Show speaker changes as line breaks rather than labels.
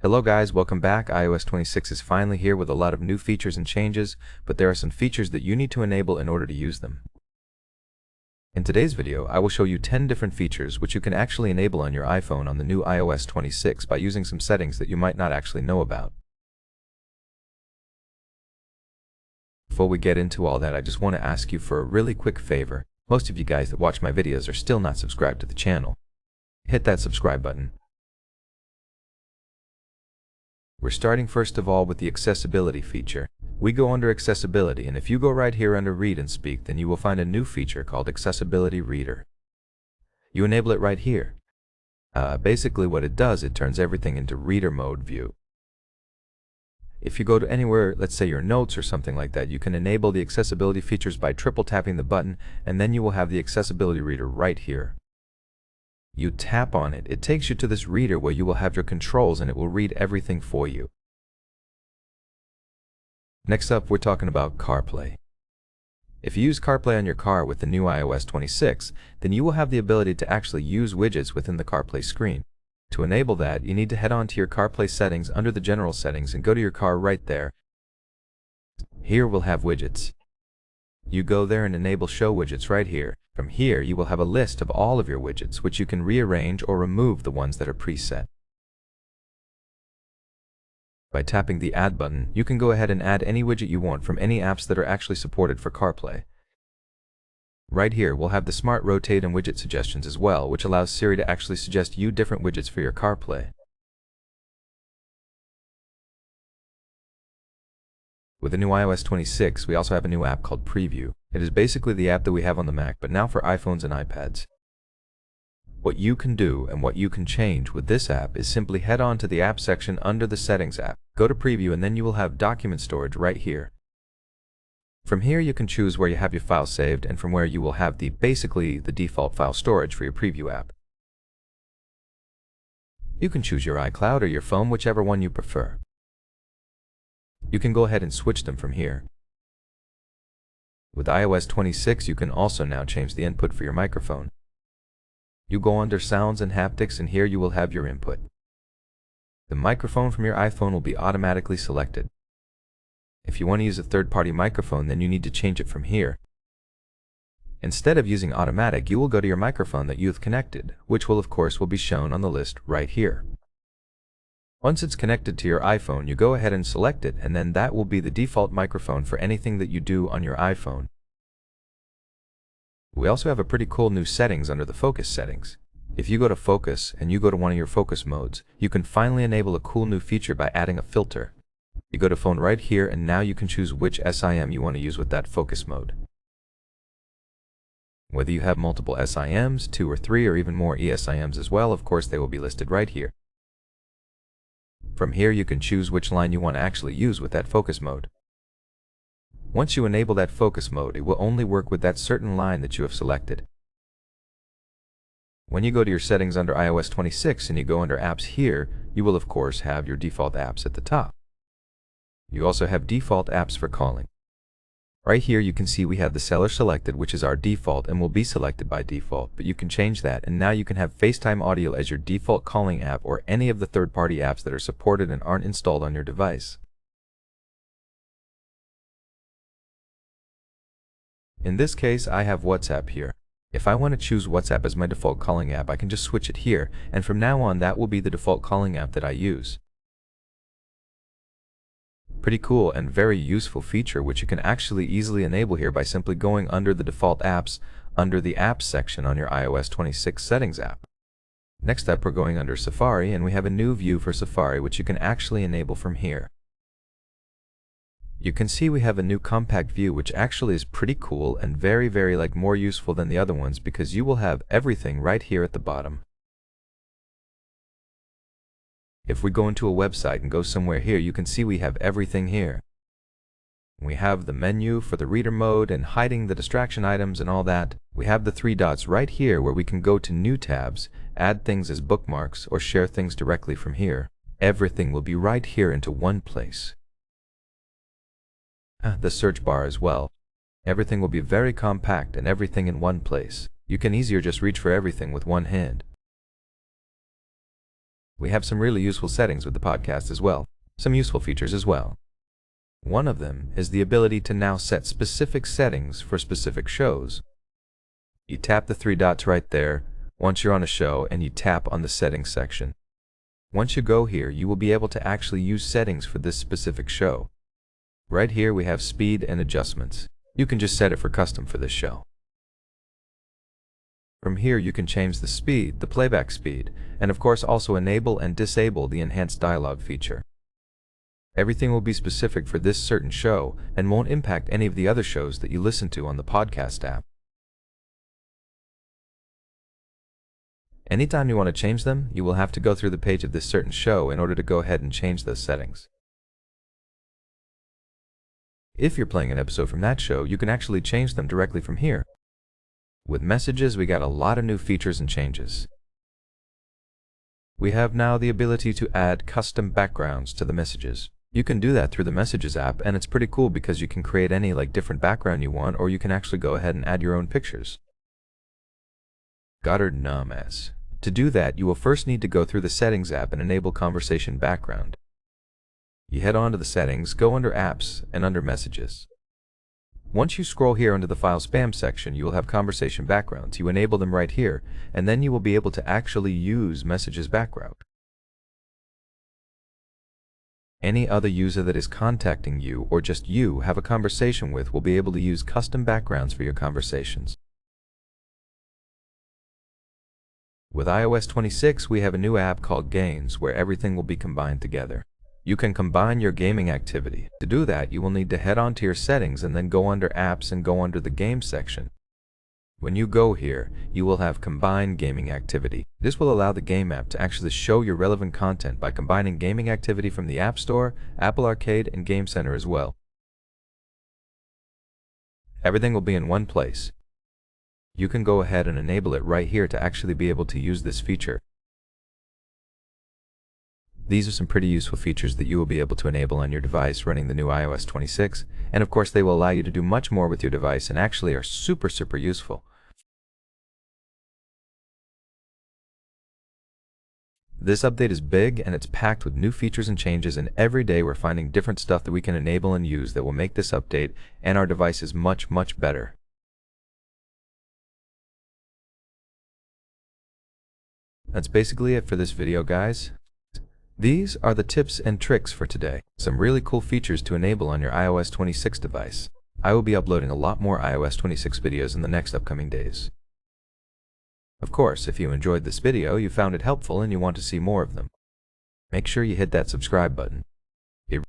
Hello guys, welcome back. iOS 26 is finally here with a lot of new features and changes, but there are some features that you need to enable in order to use them. In today's video, I will show you 10 different features which you can actually enable on your iPhone on the new iOS 26 by using some settings that you might not actually know about. Before we get into all that, I just want to ask you for a really quick favor. Most of you guys that watch my videos are still not subscribed to the channel. Hit that subscribe button. We're starting first of all with the accessibility feature. We go under accessibility, and if you go right here under read and speak, then you will find a new feature called accessibility reader. You enable it right here. Basically what it does, it turns everything into reader mode view. If you go to anywhere, let's say your notes or something like that, you can enable the accessibility features by triple tapping the button, and then you will have the accessibility reader right here. You tap on it, it takes you to this reader where you will have your controls and it will read everything for you. Next up, we're talking about CarPlay. If you use CarPlay on your car with the new iOS 26, then you will have the ability to actually use widgets within the CarPlay screen. To enable that, you need to head on to your CarPlay settings under the general settings and go to your car right there. Here we'll have widgets. You go there and enable show widgets right here. From here, you will have a list of all of your widgets, which you can rearrange or remove the ones that are preset. By tapping the Add button, you can go ahead and add any widget you want from any apps that are actually supported for CarPlay. Right here, we'll have the Smart Rotate and Widget Suggestions as well, which allows Siri to actually suggest you different widgets for your CarPlay. With the new iOS 26, we also have a new app called Preview. It is basically the app that we have on the Mac, but now for iPhones and iPads. What you can do and what you can change with this app is simply head on to the app section under the Settings app, go to Preview, and then you will have document storage right here. From here you can choose where you have your file saved, and from where you will have basically the default file storage for your Preview app. You can choose your iCloud or your phone, whichever one you prefer. You can go ahead and switch them from here. With iOS 26, you can also now change the input for your microphone. You go under Sounds and Haptics, and here you will have your input. The microphone from your iPhone will be automatically selected. If you want to use a third-party microphone, then you need to change it from here. Instead of using automatic, you will go to your microphone that you've connected, which will of course be shown on the list right here. Once it's connected to your iPhone, you go ahead and select it, and then that will be the default microphone for anything that you do on your iPhone. We also have a pretty cool new settings under the focus settings. If you go to focus and you go to one of your focus modes, you can finally enable a cool new feature by adding a filter. You go to phone right here, and now you can choose which SIM you want to use with that focus mode. Whether you have multiple SIMs, 2 or 3, or even more eSIMs as well, of course they will be listed right here. From here you can choose which line you want to actually use with that focus mode. Once you enable that focus mode, it will only work with that certain line that you have selected. When you go to your settings under iOS 26 and you go under apps here, you will of course have your default apps at the top. You also have default apps for calling. Right here you can see we have the seller selected, which is our default and will be selected by default, but you can change that, and now you can have FaceTime Audio as your default calling app or any of the third-party apps that are supported and aren't installed on your device. In this case, I have WhatsApp here. If I want to choose WhatsApp as my default calling app, I can just switch it here, and from now on that will be the default calling app that I use. Pretty cool and very useful feature, which you can actually easily enable here by simply going under the default apps under the apps section on your iOS 26 settings app. Next up, we're going under Safari, and we have a new view for Safari which you can actually enable from here. You can see we have a new compact view, which actually is pretty cool and very more useful than the other ones, because you will have everything right here at the bottom. If we go into a website and go somewhere here, you can see we have everything here. We have the menu for the reader mode and hiding the distraction items and all that. We have the 3 dots right here where we can go to new tabs, add things as bookmarks, or share things directly from here. Everything will be right here into one place. The search bar as well. Everything will be very compact and everything in one place. You can easier just reach for everything with one hand. We have some really useful settings with the podcast as well, some useful features as well. One of them is the ability to now set specific settings for specific shows. You tap the three dots right there once you're on a show and you tap on the settings section. Once you go here, you will be able to actually use settings for this specific show. Right here we have speed and adjustments. You can just set it for custom for this show. From here you can change the speed, the playback speed, and of course also enable and disable the enhanced dialogue feature. Everything will be specific for this certain show and won't impact any of the other shows that you listen to on the podcast app. Anytime you want to change them, you will have to go through the page of this certain show in order to go ahead and change those settings. If you're playing an episode from that show, you can actually change them directly from here. With messages, we got a lot of new features and changes. We have now the ability to add custom backgrounds to the messages. You can do that through the Messages app, and it's pretty cool because you can create any different background you want, or you can actually go ahead and add your own pictures. Goddard Names. To do that, you will first need to go through the Settings app and enable Conversation Background. You head on to the Settings, go under Apps, and under Messages. Once you scroll here under the File Spam section, you will have Conversation Backgrounds. You enable them right here, and then you will be able to actually use Messages Background. Any other user that is contacting you or just you have a conversation with will be able to use custom backgrounds for your conversations. With iOS 26, we have a new app called Games where everything will be combined together. You can combine your gaming activity. To do that, you will need to head on to your settings and then go under Apps and go under the Games section. When you go here, you will have Combine Gaming Activity. This will allow the game app to actually show your relevant content by combining gaming activity from the App Store, Apple Arcade, and Game Center as well. Everything will be in one place. You can go ahead and enable it right here to actually be able to use this feature. These are some pretty useful features that you will be able to enable on your device running the new iOS 26, and of course they will allow you to do much more with your device and actually are super useful. This update is big and it's packed with new features and changes, and every day we're finding different stuff that we can enable and use that will make this update and our devices much better. That's basically it for this video, guys. These are the tips and tricks for today. Some really cool features to enable on your iOS 26 device. I will be uploading a lot more iOS 26 videos in the next upcoming days. Of course, if you enjoyed this video, you found it helpful and you want to see more of them, make sure you hit that subscribe button.